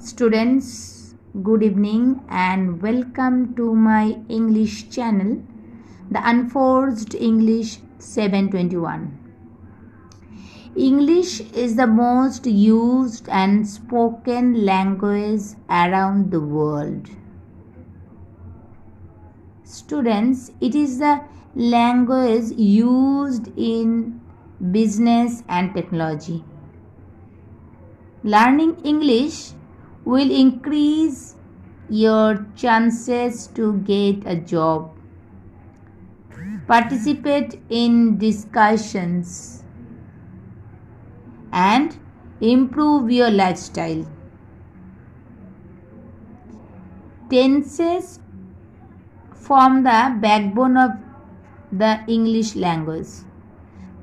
Students, good evening and welcome to my English channel, The Unforced English 721. English is the most used and spoken language around the world. Students, it is the language used in business and technology. Learning English will increase your chances to get a job, participate in discussions, and improve your lifestyle. Tenses form the backbone of the English language.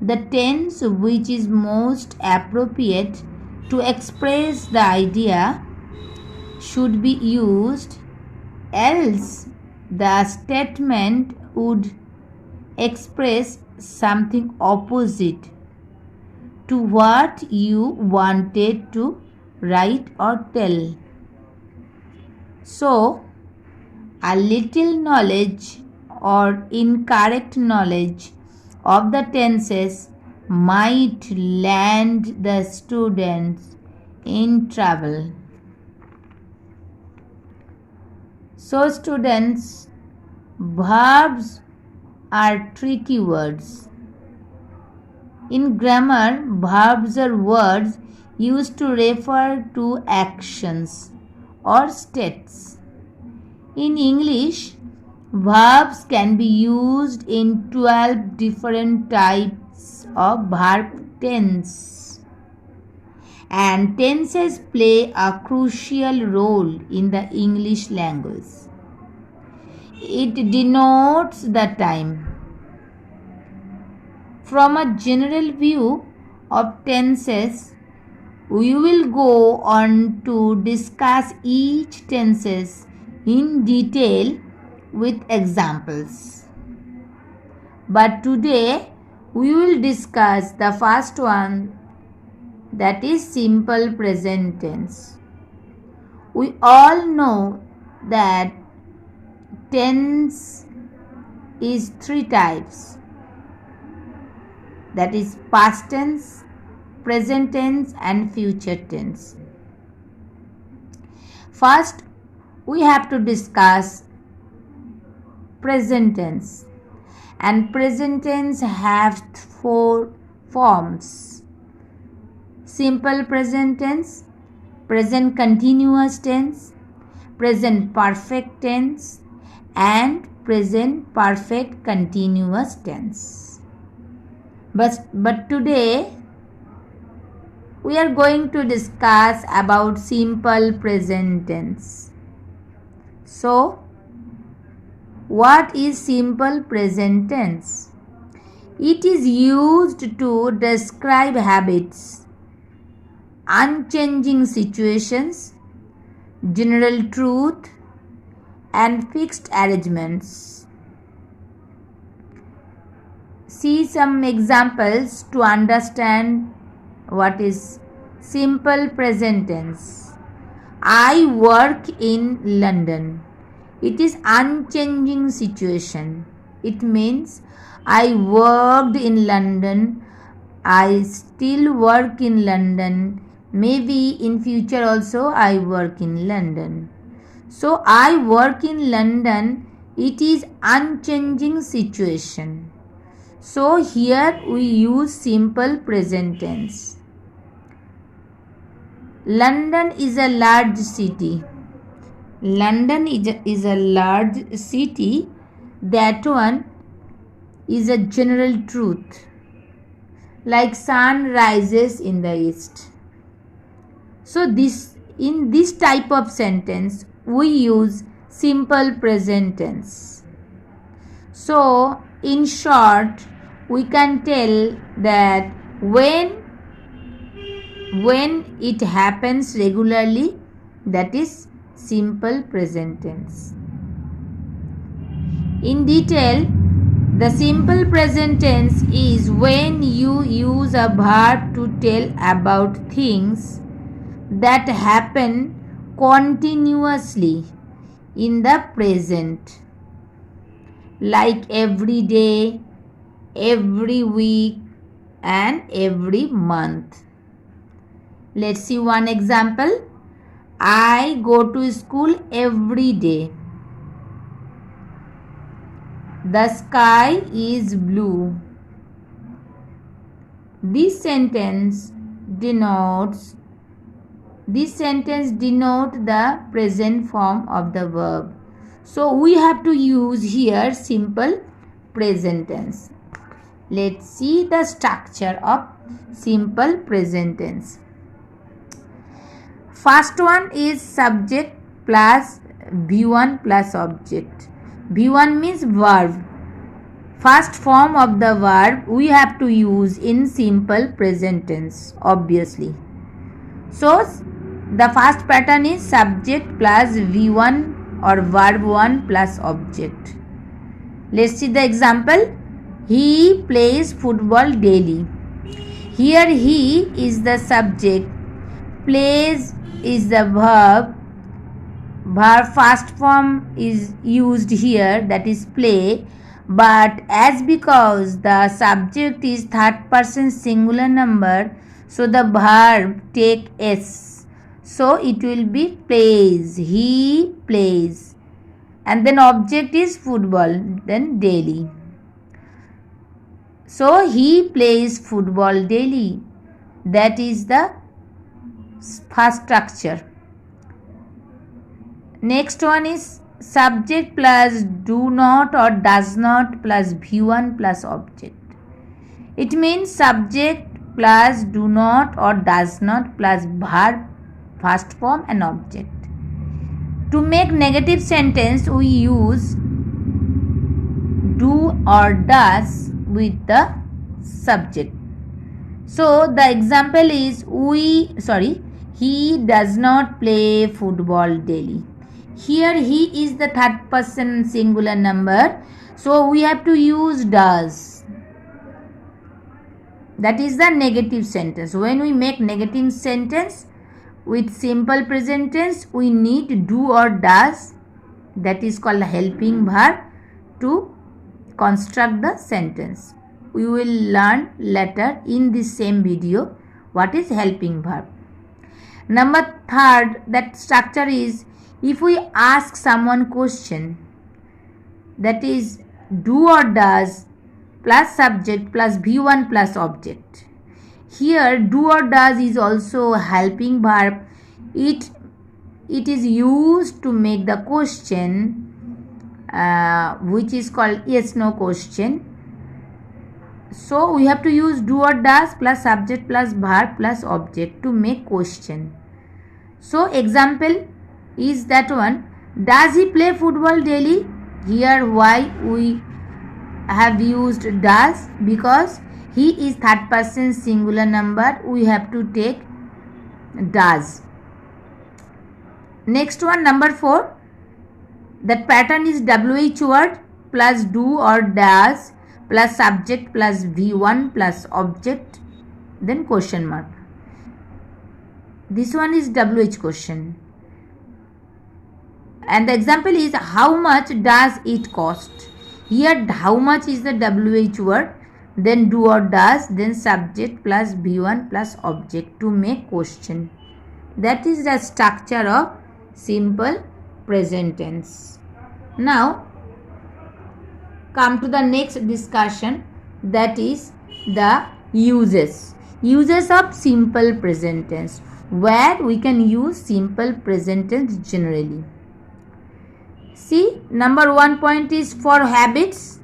The tense which is most appropriate to express the idea should be used, else the statement would express something opposite to what you wanted to write or tell. So, a little knowledge or incorrect knowledge of the tenses might land the students in trouble. So students, verbs are tricky words. In grammar, verbs are words used to refer to actions or states. In English, verbs can be used in 12 different types of verb tense. And tenses play a crucial role in the English language. It denotes the time. From a general view of tenses, we will go on to discuss each tenses in detail with examples. But today we will discuss the first one, that is simple present tense. We all know that tense is three types, that is past tense, present tense and future tense. First, we have to discuss present tense, and present tense have four forms: simple present tense, present continuous tense, present perfect tense, and present perfect continuous tense. But today we are going to discuss about simple present tense. So, what is simple present tense? It is used to describe habits, unchanging situations, general truth, and fixed arrangements. See some examples to understand what is simple present tense. I work in London. It is unchanging situation. It means I worked in London, I still work in London, maybe in future also I work in London. So I work in London, it is unchanging situation. So here we use simple present tense. London is a large city. London is a large city. That one is a general truth. Like sun rises in the east. So in this type of sentence we use simple present tense. So in short, we can tell that when it happens regularly, that is simple present tense. In detail, the simple present tense is when you use a verb to tell about things that happen continuously in the present, like every day, every week, and every month. Let's see one example. I go to school every day. The sky is blue. This sentence denotes the present form of the verb. So we have to use here simple present tense. Let's see the structure of simple present tense. First one is subject plus V1 plus object. V1 means verb. First form of the verb we have to use in simple present tense, obviously. So the first pattern is subject plus V1 or verb 1 plus object. Let's see the example. He plays football daily. Here he is the subject, plays is the verb first form is used here, that is play, but as because the subject is third person singular number, so the verb take S, so it will be plays, he plays, and then object is football, then daily. So he plays football daily. That is the first structure. Next one is subject plus do not or does not plus V1 plus object. It means subject plus do not or does not plus verb first form and object. To make negative sentence we use do or does with the subject. So the example is he does not play football daily. Here he is the third person singular number, so we have to use does. That is the negative sentence. When we make negative sentence with simple present tense, we need do or does, that is called helping verb, to construct the sentence. We will learn later in this same video what is helping verb. Number third, that structure is if we ask someone question, that is do or does plus subject plus V1 plus object. Here do or does is also helping verb. It is used to make the question which is called yes no question. So we have to use do or does plus subject plus verb plus object to make question. So example is that one, does he play football daily? Here why we have used does, because he is third person singular number, we have to take does. Next one, number 4, that pattern is WH word plus do or does plus subject plus V1 plus object, then question mark. This one is WH question. And the example is how much does it cost? Here how much is the WH word, then do or does, then subject plus V1 plus object to make question. That is the structure of simple present tense. Now come to the next discussion, that is the uses of simple present tense, where we can use simple present tense generally. See, number 1 point is for habits.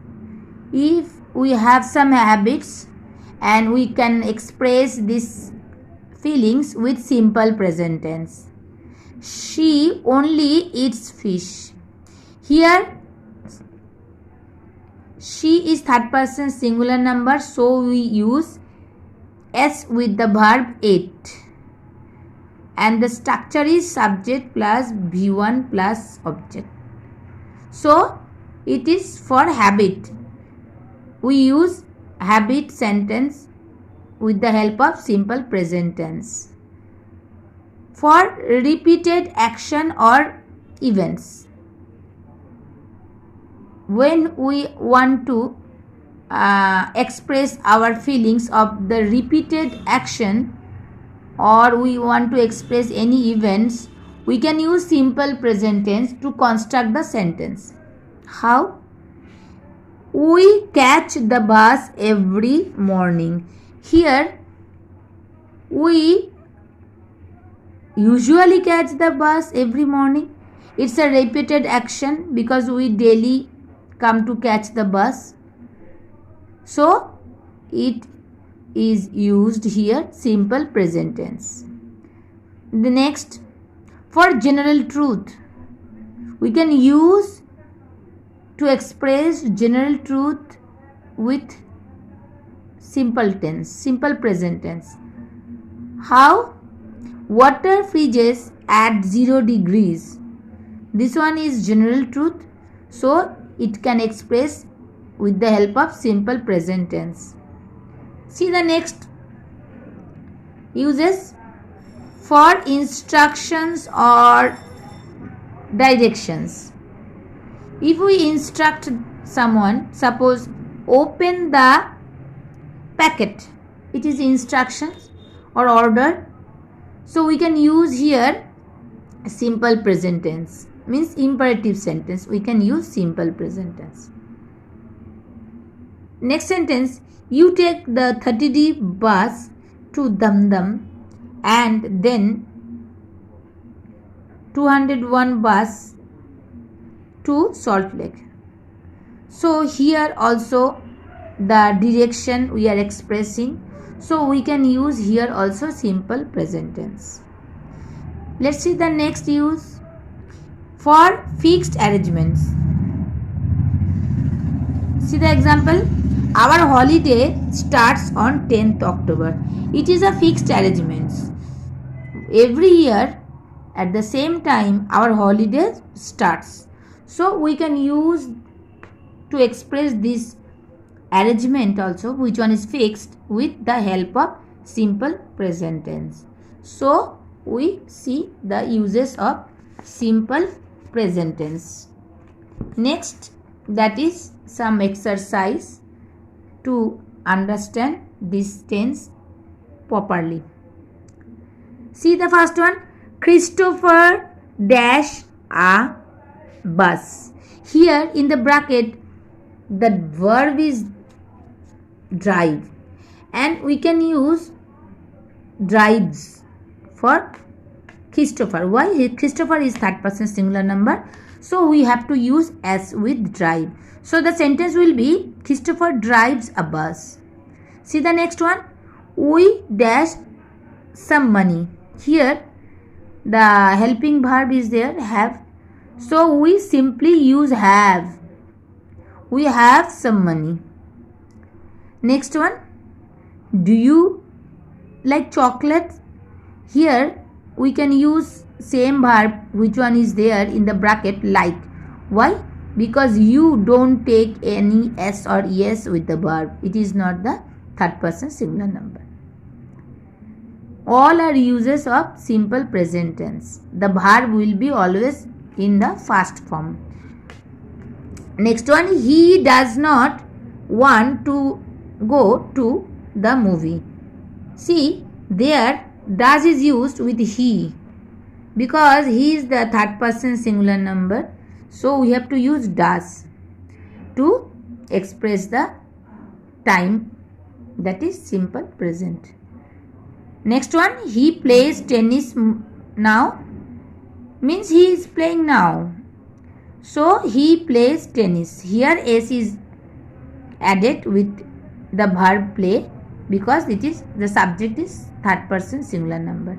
If we have some habits and we can express these feelings with simple present tense. She only eats fish. Here she is third person singular number, so we use S with the verb ate, and the structure is subject plus V1 plus object. So it is for habit. We use habit sentence with the help of simple present tense. for repeated action or events. When we want to express our feelings of the repeated action, or we want to express any events, we can use simple present tense to construct the sentence. How? We catch the bus every morning. Here, we usually catch the bus every morning. It's a repeated action because we daily come to catch the bus. So, it is used here simple present tense. The next, for general truth, we can use to express general truth with simple tense, simple present tense. How? Water freezes at 0 degrees. This one is general truth, so it can express with the help of simple present tense. See the next uses, for instructions or directions. If we instruct someone, suppose open the packet, it is instructions or order. So we can use here simple present tense, means imperative sentence. We can use simple present tense. Next sentence, you take the 30D bus to Damdam and then 201 bus to Salt Lake. So here also the direction we are expressing, so we can use here also simple present tense. Let's see the next use, for fixed arrangements. See the example, our holiday starts on 10th October. It is a fixed arrangement. Every year at the same time our holiday starts. So we can use to express this arrangement also, which one is fixed, with the help of simple present tense. So we see the uses of simple present tense. Next, that is some exercise to understand this tense properly. See the first one, Christopher dash a bus. Here in the bracket the verb is drive, and we can use drives for Christopher. Why? Christopher is third person singular number, so we have to use s with drive. So the sentence will be Christopher drives a bus. See the next one, we dash some money. Here the helping verb is there, have, so we simply use have. We have some money. Next one, do you like chocolates? Here we can use same verb, which one is there in the bracket, like. Why? Because you don't take any s or es with the verb. It is not the third person singular number. All are uses of simple present tense. The verb will be always in the first form. Next one, he does not want to go to the movie. See, there does is used with he because he is the third person singular number. So we have to use does to express the time, that is simple present. Next one, he plays tennis now, means he is playing now. So he plays tennis. Here s is added with the verb play because it is the subject is third person singular number.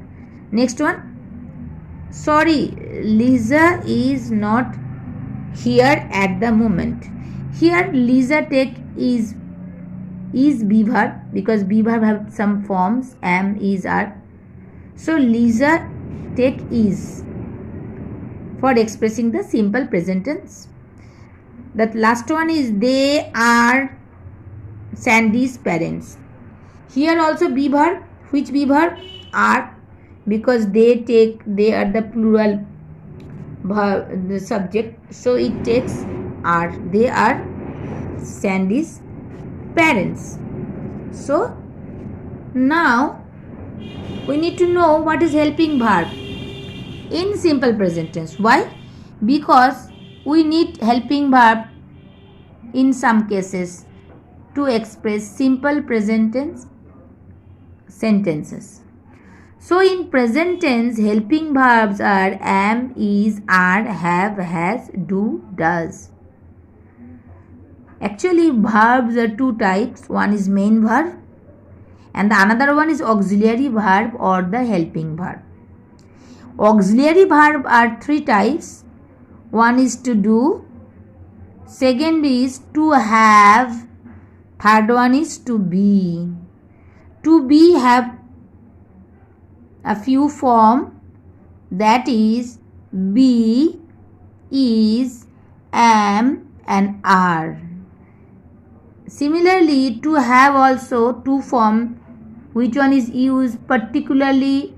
Next one, sorry, Lisa is not here at the moment. Here Lisa take is be verb because be verb have some forms, am, is, are. So Lisa take is for expressing the simple present tense. The last one is they are Sandy's parents. Here also be verb. Which be verb? Are. because they are the plural the subject, so it takes are. They are Sandy's parents. So now we need to know what is helping verb in simple present tense. Why? Because we need helping verb in some cases to express simple present tense sentences. So in present tense, helping verbs are am, is, are, have, has, do, does. Actually, verbs are two types. One is main verb and the another one is auxiliary verb or the helping verb. Auxiliary verb are three types. One is to do, second is to have, third one is to be. To be have a few form, that is be, is, am and are. Similarly, to have also two form, which one is used particularly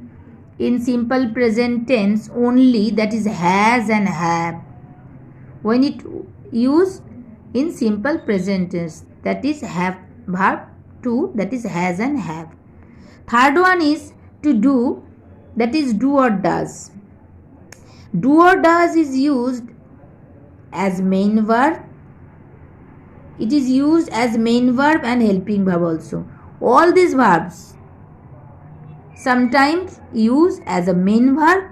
in simple present tense only, that is has and have. When it used in simple present tense, that is have verb to, that is has and have. Third one is to do, that is do or does. Do or does is used as main verb. It is used as main verb and helping verb also. All these verbs sometimes used as a main verb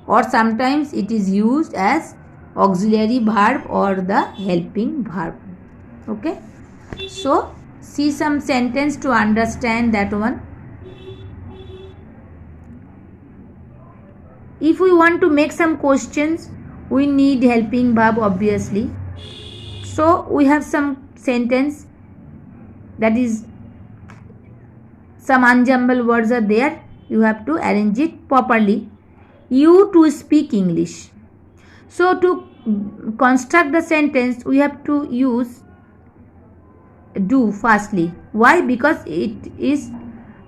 or sometimes it is used as auxiliary verb or the helping verb. Okay. So see some sentence to understand that one. If we want to make some questions, we need helping verb obviously. So we have some sentence, that is some unjumbled words are there. You have to arrange it properly. You to speak English. So to construct the sentence, we have to use do firstly. Why? Because it is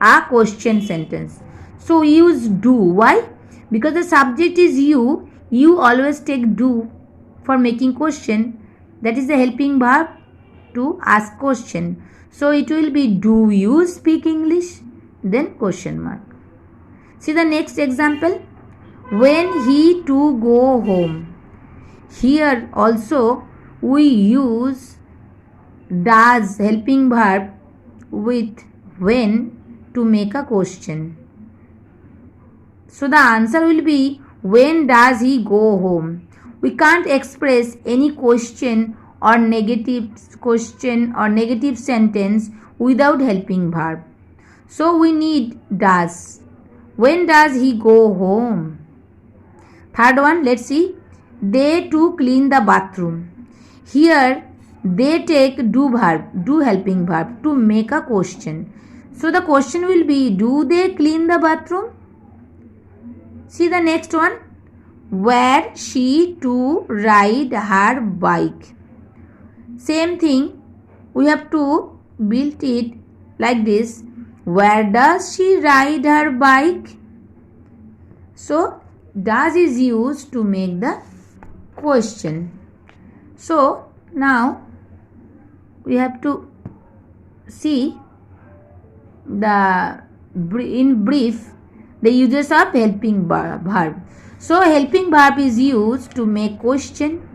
a question sentence. So we use do. Why? Because the subject is you. You always take do for making question. That is the helping verb to ask question. So it will be do you speak English? Then question mark. See the next example. When he to go home. Here also we use does helping verb with when to make a question. So the answer will be when does he go home. We can't express any question or negative sentence without helping verb. So we need does. When does he go home? Third one, let's see. They to clean the bathroom. Here they take do verb, do helping verb to make a question. So the question will be, do they clean the bathroom? See the next one. Where she to ride her bike. Same thing, we have to build it like this. Where does she ride her bike? So does is used to make the question. So now we have to see the in brief the uses of helping verb. So helping verb is used to make question.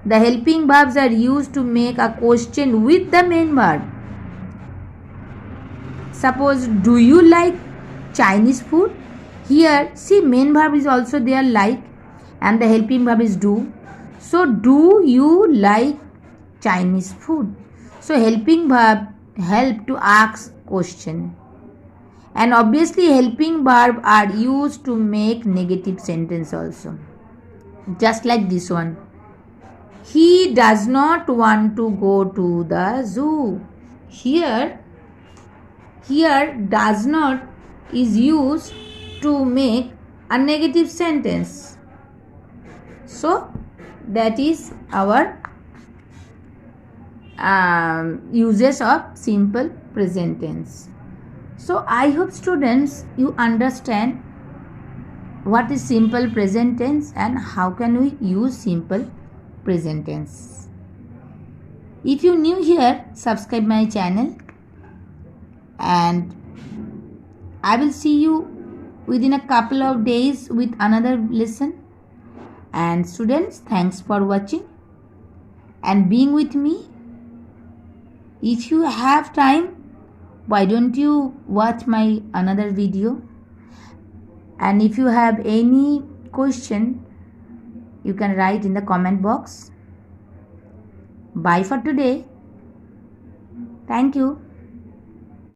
The helping verbs are used to make a question with the main verb. Suppose, do you like Chinese food? Here, see main verb is also there like and the helping verb is do. So, do you like Chinese food? So, helping verb help to ask question. And obviously helping verb are used to make negative sentence also. Just like this one. He does not want to go to the zoo. Here does not is used to make a negative sentence. So that is our uses of simple present tense. So I hope students you understand what is simple present tense and how can we use simple present tense. If you new here, subscribe my channel and I will see you within a couple of days with another lesson. And students, thanks for watching and being with me. If you have time, why don't you watch my another video? And if you have any question, you can write in the comment box. Bye for today. Thank you.